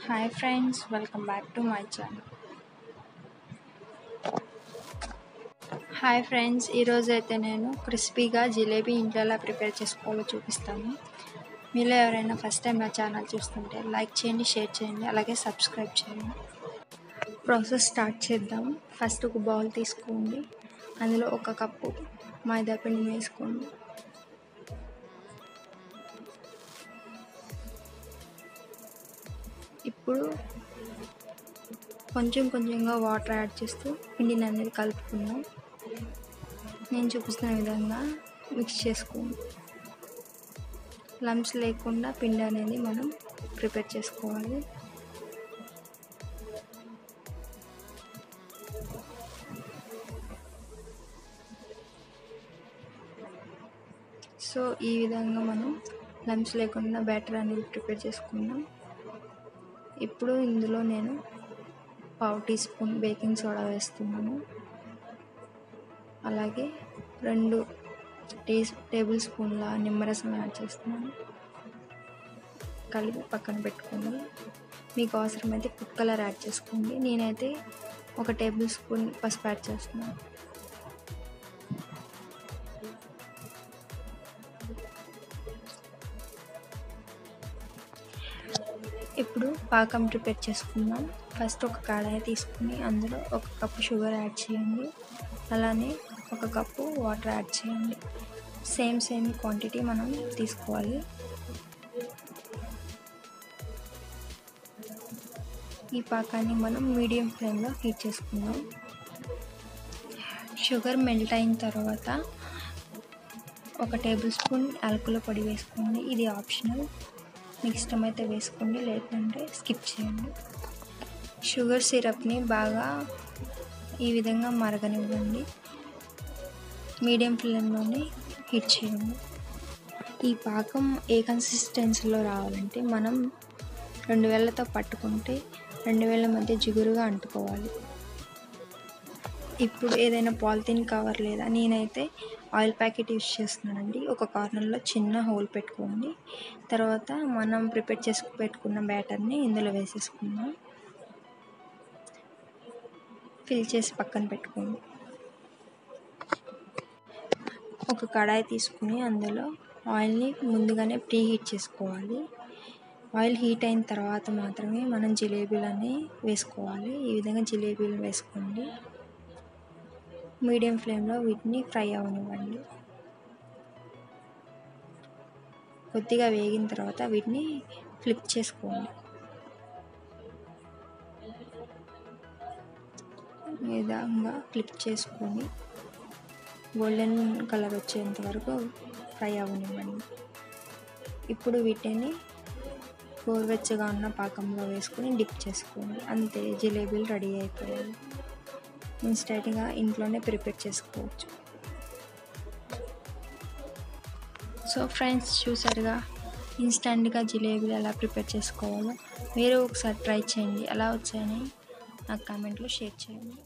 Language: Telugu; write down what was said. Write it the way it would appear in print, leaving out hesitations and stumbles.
Hi friends, welcome back to my channel. Hi friends, ఈరోజు అయితే నేను క్రిస్పీగా జిలేబీ ఇంట్లో ఎలా ప్రిపేర్ చేసుకోవాలో చూపిస్తాను. మీలో ఎవరైనా ఫస్ట్ టైం నా ఛానల్ చూస్తుంటే లైక్ చేయండి, షేర్ చేయండి, అలాగే సబ్స్క్రైబ్ చేయండి. ప్రాసెస్ స్టార్ట్ చేద్దాం. ఫస్ట్ ఒక బౌల్ తీసుకోండి, అందులో 1 కప్పు మైదా పిండి వేసుకోండి. ఇప్పుడు కొంచెంగా వాటర్ యాడ్ చేస్తూ పిండిని అనేది కలుపుకుందాం. నేను చూపిస్తున్న విధంగా మిక్స్ చేసుకోండి. లంప్స్ లేకుండా పిండి అనేది మనం ప్రిపేర్ చేసుకోవాలి. సో ఈ విధంగా మనం లంప్స్ లేకుండా బ్యాటర్ అనేది ప్రిపేర్ చేసుకుందాం. ఇప్పుడు ఇందులో నేను 1/2 టీ స్పూన్ బేకింగ్ సోడా వేస్తున్నాను. అలాగే 2 టేబుల్ స్పూన్ల నిమ్మరసం యాడ్ చేస్తున్నాను. కలిపి పక్కన పెట్టుకోండి. మీకు అవసరమైతే ఫుడ్ కలర్ యాడ్ చేసుకోండి. నేనైతే 1 టేబుల్ స్పూన్ పసుపు యాడ్ చేస్తున్నాను. ఇప్పుడు పాకం ప్రిపేర్ చేసుకుందాం. ఫస్ట్ ఒక కడాయి తీసుకుని అందులో 1 కప్పు షుగర్ యాడ్ చేయండి. అలానే 1 కప్పు వాటర్ యాడ్ చేయండి. సేమ్ క్వాంటిటీ మనం తీసుకోవాలి. ఈ పాకాన్ని మనం మీడియం ఫ్లేమ్లో హీట్ చేసుకుందాం. షుగర్ మెల్ట్ అయిన తర్వాత 1 టేబుల్ స్పూన్ యాలకుల పొడి వేసుకోండి. ఇది ఆప్షనల్, మీకు ఇష్టమైతే వేసుకోండి, లేదంటే స్కిప్ చేయండి. షుగర్ సిరప్ని బాగా ఈ విధంగా మరగనివ్వండి. మీడియం ఫ్లేమ్లోనే హీట్ చేయండి. ఈ పాకం ఏ కన్సిస్టెన్సీలో రావాలంటే మనం 2 వేళ్ళతో పట్టుకుంటే 2 వేళ్ళ మధ్య జిగురుగా అంటుకోవాలి. ఇప్పుడు ఏదైనా పాలిథిన్ కవర్ లేదా నేనైతే ఆయిల్ ప్యాకెట్ యూస్ చేస్తున్నానండి. ఒక కార్నర్లో చిన్న హోల్ పెట్టుకోండి. తర్వాత మనం ప్రిపేర్ చేసి పెట్టుకున్న బ్యాటర్ని ఇందులో వేసేసుకుందాం. ఫిల్ చేసి పక్కన పెట్టుకోండి. ఒక కడాయి తీసుకుని అందులో ఆయిల్ని ముందుగానే ప్రీ హీట్ చేసుకోవాలి. ఆయిల్ హీట్ అయిన తర్వాత మాత్రమే మనం జిలేబీలని వేసుకోవాలి. ఈ విధంగా జిలేబీలు వేసుకోండి. మీడియం ఫ్లేమ్లో వీటిని ఫ్రై అవనివ్వండి. కొద్దిగా వేగిన తర్వాత వీటిని ఫ్లిప్ చేసుకోండి. ఈ విధంగా ఫ్లిప్ చేసుకొని గోల్డెన్ కలర్ వచ్చేంత వరకు ఫ్రై అవనివ్వండి. ఇప్పుడు వీటిని గోరువెచ్చగా ఉన్న పాకంలో వేసుకొని డిప్ చేసుకోండి. అంతే, జిలేబీలు రెడీ అయిపోయాయి. ఇన్స్టెంట్గా ఇంట్లోనే ప్రిపేర్ చేసుకోవచ్చు. సో ఫ్రెండ్స్, చూసారుగా ఇన్స్టెంట్గా జిలేబీలు ఎలా ప్రిపేర్ చేసుకోవాలో. మీరు ఒకసారి ట్రై చేయండి. ఎలా వచ్చాయని నాకు కామెంట్లో షేర్ చేయండి.